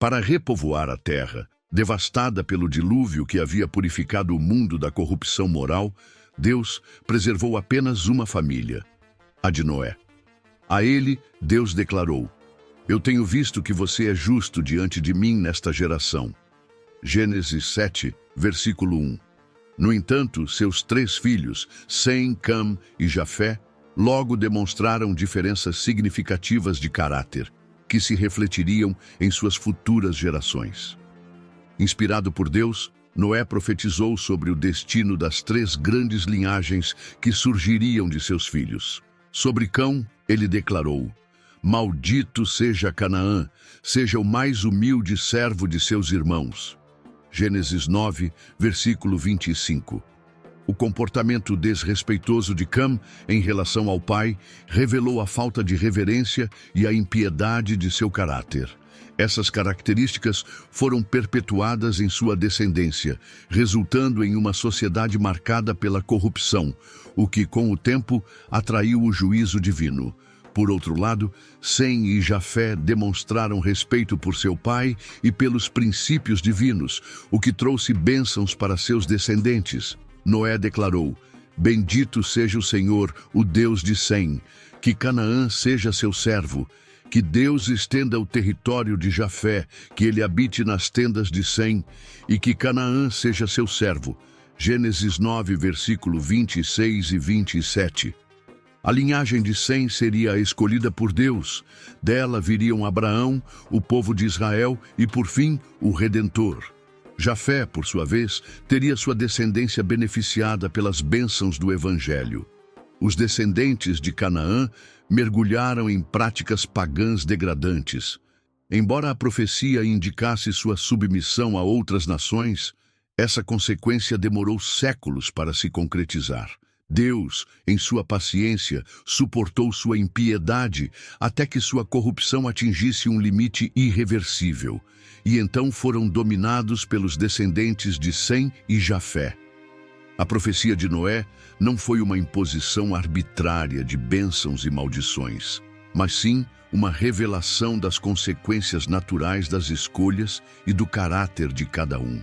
Para repovoar a terra, devastada pelo dilúvio que havia purificado o mundo da corrupção moral, Deus preservou apenas uma família, a de Noé. A ele, Deus declarou: "Eu tenho visto que você é justo diante de mim nesta geração." Gênesis 7, versículo 1. No entanto, seus 3 filhos, Sem, Cam e Jafé, logo demonstraram diferenças significativas de caráter, que se refletiriam em suas futuras gerações. Inspirado por Deus, Noé profetizou sobre o destino das 3 grandes linhagens que surgiriam de seus filhos. Sobre Cão, ele declarou: "Maldito seja Canaã, seja o mais humilde servo de seus irmãos." Gênesis 9, versículo 25. O comportamento desrespeitoso de Cam em relação ao pai revelou a falta de reverência e a impiedade de seu caráter. Essas características foram perpetuadas em sua descendência, resultando em uma sociedade marcada pela corrupção, o que, com o tempo, atraiu o juízo divino. Por outro lado, Sem e Jafé demonstraram respeito por seu pai e pelos princípios divinos, o que trouxe bênçãos para seus descendentes. Noé declarou: "Bendito seja o Senhor, o Deus de Sem, que Canaã seja seu servo, que Deus estenda o território de Jafé, que ele habite nas tendas de Sem, e que Canaã seja seu servo." Gênesis 9, versículo 26 e 27. A linhagem de Sem seria a escolhida por Deus. Dela viriam Abraão, o povo de Israel e, por fim, o Redentor. Jafé, por sua vez, teria sua descendência beneficiada pelas bênçãos do Evangelho. Os descendentes de Canaã mergulharam em práticas pagãs degradantes. Embora a profecia indicasse sua submissão a outras nações, essa consequência demorou séculos para se concretizar. Deus, em sua paciência, suportou sua impiedade até que sua corrupção atingisse um limite irreversível, e então foram dominados pelos descendentes de Sem e Jafé. A profecia de Noé não foi uma imposição arbitrária de bênçãos e maldições, mas sim uma revelação das consequências naturais das escolhas e do caráter de cada um.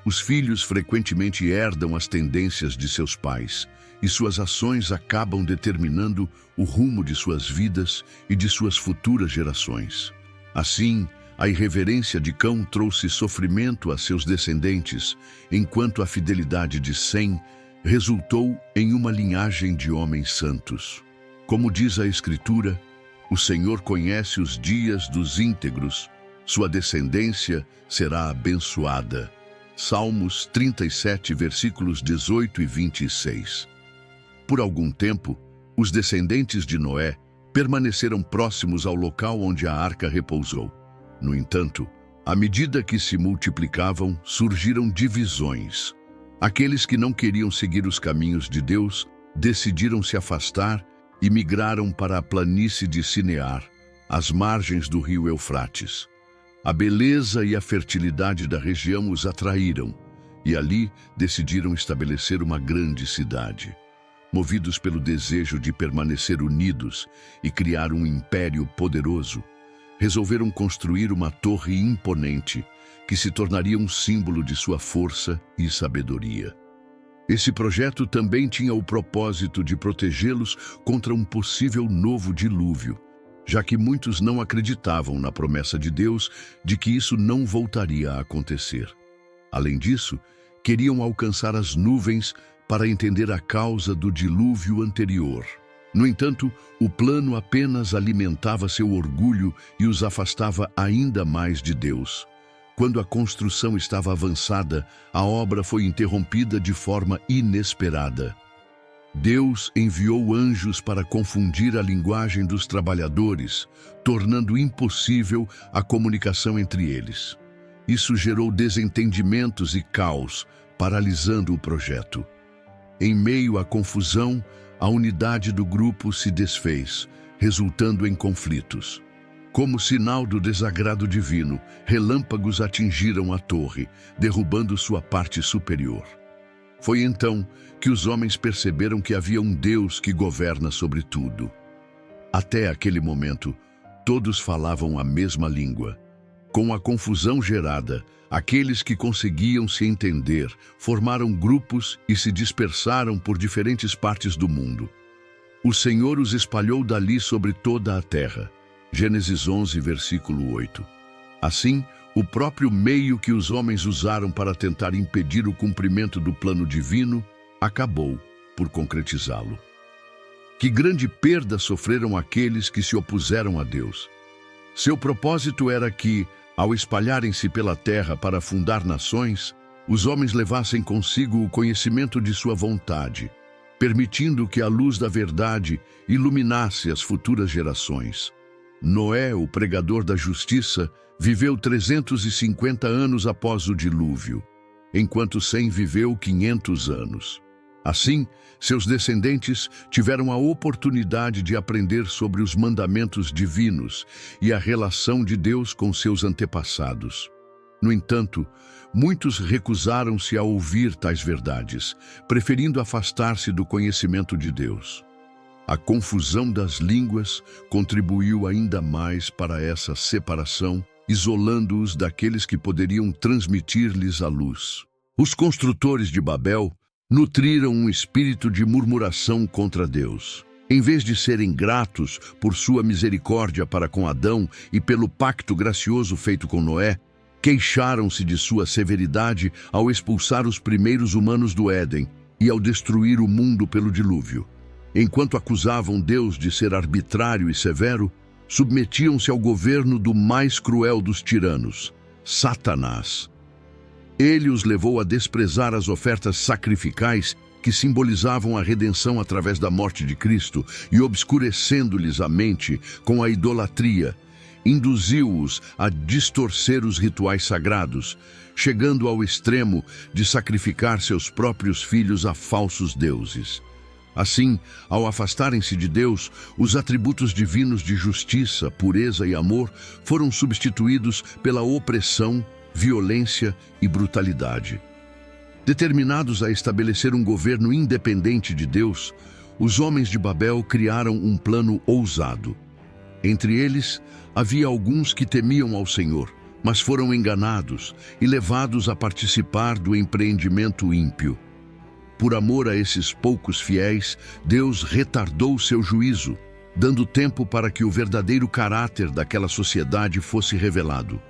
Os filhos frequentemente herdam as tendências de seus pais, e suas ações acabam determinando o rumo de suas vidas e de suas futuras gerações. Assim, a irreverência de Cão trouxe sofrimento a seus descendentes, enquanto a fidelidade de Sem resultou em uma linhagem de homens santos. Como diz a Escritura, o Senhor conhece os dias dos íntegros, sua descendência será abençoada. Salmos 37, versículos 18 e 26. Por algum tempo, os descendentes de Noé permaneceram próximos ao local onde a arca repousou. No entanto, à medida que se multiplicavam, surgiram divisões. Aqueles que não queriam seguir os caminhos de Deus decidiram se afastar e migraram para a planície de Sinear, às margens do rio Eufrates. A beleza e a fertilidade da região os atraíram, e ali decidiram estabelecer uma grande cidade. Movidos pelo desejo de permanecer unidos e criar um império poderoso, resolveram construir uma torre imponente que se tornaria um símbolo de sua força e sabedoria. Esse projeto também tinha o propósito de protegê-los contra um possível novo dilúvio, já que muitos não acreditavam na promessa de Deus de que isso não voltaria a acontecer. Além disso, queriam alcançar as nuvens para entender a causa do dilúvio anterior. No entanto, o plano apenas alimentava seu orgulho e os afastava ainda mais de Deus. Quando a construção estava avançada, a obra foi interrompida de forma inesperada. Deus enviou anjos para confundir a linguagem dos trabalhadores, tornando impossível a comunicação entre eles. Isso gerou desentendimentos e caos, paralisando o projeto. Em meio à confusão, a unidade do grupo se desfez, resultando em conflitos. Como sinal do desagrado divino, relâmpagos atingiram a torre, derrubando sua parte superior. Foi então que os homens perceberam que havia um Deus que governa sobre tudo. Até aquele momento, todos falavam a mesma língua. Com a confusão gerada, aqueles que conseguiam se entender formaram grupos e se dispersaram por diferentes partes do mundo. O Senhor os espalhou dali sobre toda a terra. Gênesis 11, versículo 8. Assim, o próprio meio que os homens usaram para tentar impedir o cumprimento do plano divino acabou por concretizá-lo. Que grande perda sofreram aqueles que se opuseram a Deus. Seu propósito era que, ao espalharem-se pela terra para fundar nações, os homens levassem consigo o conhecimento de sua vontade, permitindo que a luz da verdade iluminasse as futuras gerações. Noé, o pregador da justiça, viveu 350 anos após o dilúvio, enquanto Sem viveu 500 anos. Assim, seus descendentes tiveram a oportunidade de aprender sobre os mandamentos divinos e a relação de Deus com seus antepassados. No entanto, muitos recusaram-se a ouvir tais verdades, preferindo afastar-se do conhecimento de Deus. A confusão das línguas contribuiu ainda mais para essa separação, isolando-os daqueles que poderiam transmitir-lhes a luz. Os construtores de Babel nutriram um espírito de murmuração contra Deus. Em vez de serem gratos por sua misericórdia para com Adão e pelo pacto gracioso feito com Noé, queixaram-se de sua severidade ao expulsar os primeiros humanos do Éden e ao destruir o mundo pelo dilúvio. Enquanto acusavam Deus de ser arbitrário e severo, submetiam-se ao governo do mais cruel dos tiranos, Satanás. Ele os levou a desprezar as ofertas sacrificais que simbolizavam a redenção através da morte de Cristo e, obscurecendo-lhes a mente com a idolatria, induziu-os a distorcer os rituais sagrados, chegando ao extremo de sacrificar seus próprios filhos a falsos deuses. Assim, ao afastarem-se de Deus, os atributos divinos de justiça, pureza e amor foram substituídos pela opressão, violência e brutalidade. Determinados a estabelecer um governo independente de Deus, os homens de Babel criaram um plano ousado. Entre eles, havia alguns que temiam ao Senhor, mas foram enganados e levados a participar do empreendimento ímpio. Por amor a esses poucos fiéis, Deus retardou seu juízo, dando tempo para que o verdadeiro caráter daquela sociedade fosse revelado.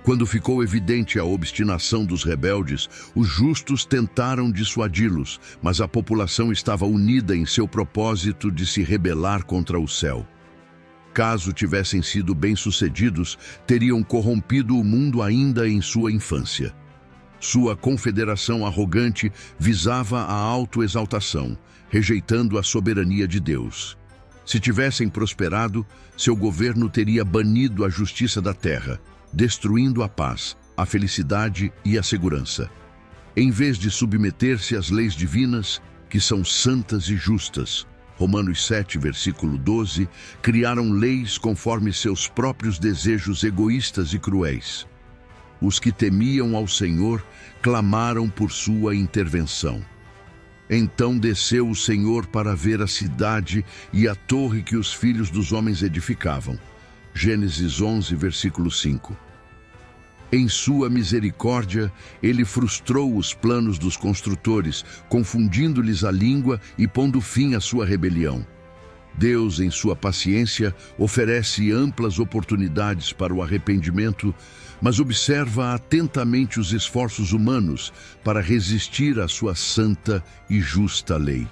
Quando ficou evidente a obstinação dos rebeldes, os justos tentaram dissuadi-los, mas a população estava unida em seu propósito de se rebelar contra o céu. Caso tivessem sido bem-sucedidos, teriam corrompido o mundo ainda em sua infância. Sua confederação arrogante visava a autoexaltação, rejeitando a soberania de Deus. Se tivessem prosperado, seu governo teria banido a justiça da terra, destruindo a paz, a felicidade e a segurança. Em vez de submeter-se às leis divinas, que são santas e justas, Romanos 7, versículo 12, criaram leis conforme seus próprios desejos egoístas e cruéis. Os que temiam ao Senhor clamaram por sua intervenção. Então desceu o Senhor para ver a cidade e a torre que os filhos dos homens edificavam. Gênesis 11, versículo 5. Em sua misericórdia, ele frustrou os planos dos construtores, confundindo-lhes a língua e pondo fim à sua rebelião. Deus, em sua paciência, oferece amplas oportunidades para o arrependimento, mas observa atentamente os esforços humanos para resistir à sua santa e justa lei.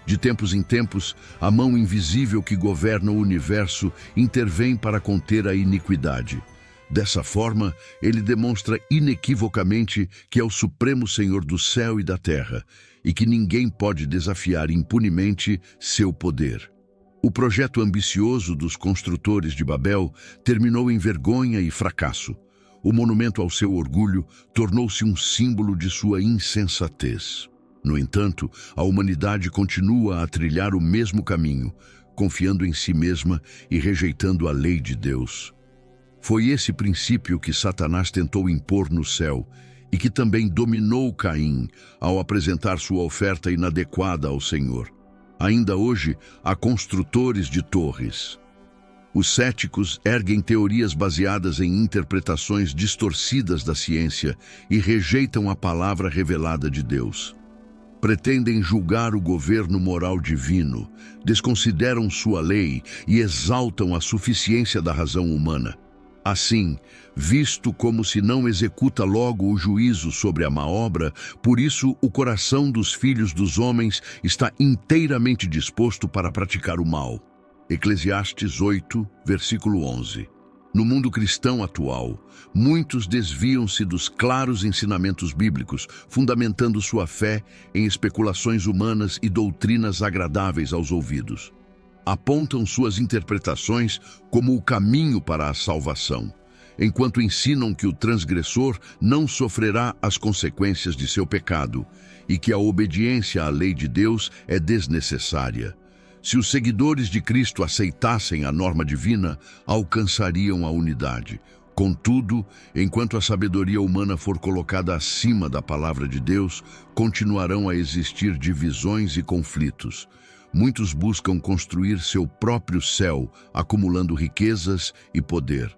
De tempos em tempos, a mão invisível que governa o universo intervém para conter a iniquidade. Dessa forma, ele demonstra inequivocamente que é o Supremo Senhor do céu e da terra, e que ninguém pode desafiar impunemente seu poder. O projeto ambicioso dos construtores de Babel terminou em vergonha e fracasso. O monumento ao seu orgulho tornou-se um símbolo de sua insensatez. No entanto, a humanidade continua a trilhar o mesmo caminho, confiando em si mesma e rejeitando a lei de Deus. Foi esse princípio que Satanás tentou impor no céu e que também dominou Caim ao apresentar sua oferta inadequada ao Senhor. Ainda hoje, há construtores de torres. Os céticos erguem teorias baseadas em interpretações distorcidas da ciência e rejeitam a palavra revelada de Deus. Pretendem julgar o governo moral divino, desconsideram sua lei e exaltam a suficiência da razão humana. Assim, visto como se não executa logo o juízo sobre a má obra, por isso o coração dos filhos dos homens está inteiramente disposto para praticar o mal. Eclesiastes 8, versículo 11. No mundo cristão atual, muitos desviam-se dos claros ensinamentos bíblicos, fundamentando sua fé em especulações humanas e doutrinas agradáveis aos ouvidos. Apontam suas interpretações como o caminho para a salvação, enquanto ensinam que o transgressor não sofrerá as consequências de seu pecado e que a obediência à lei de Deus é desnecessária. Se os seguidores de Cristo aceitassem a norma divina, alcançariam a unidade. Contudo, enquanto a sabedoria humana for colocada acima da palavra de Deus, continuarão a existir divisões e conflitos. Muitos buscam construir seu próprio céu, acumulando riquezas e poder.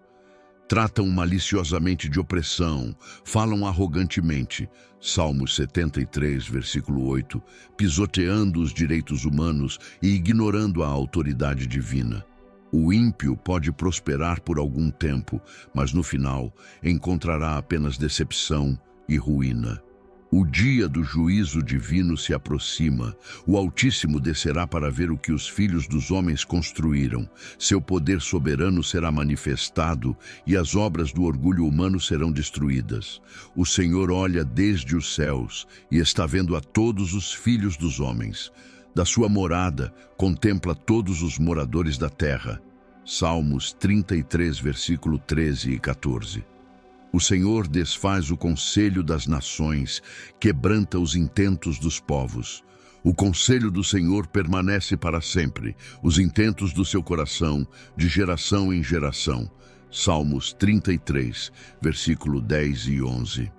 Tratam maliciosamente de opressão, falam arrogantemente, Salmos 73, versículo 8, pisoteando os direitos humanos e ignorando a autoridade divina. O ímpio pode prosperar por algum tempo, mas no final encontrará apenas decepção e ruína. O dia do juízo divino se aproxima. O Altíssimo descerá para ver o que os filhos dos homens construíram. Seu poder soberano será manifestado e as obras do orgulho humano serão destruídas. O Senhor olha desde os céus e está vendo a todos os filhos dos homens. Da sua morada, contempla todos os moradores da terra. Salmos 33, versículo 13 e 14. O Senhor desfaz o conselho das nações, quebranta os intentos dos povos. O conselho do Senhor permanece para sempre, os intentos do seu coração, de geração em geração. Salmos 33, versículo 10 e 11.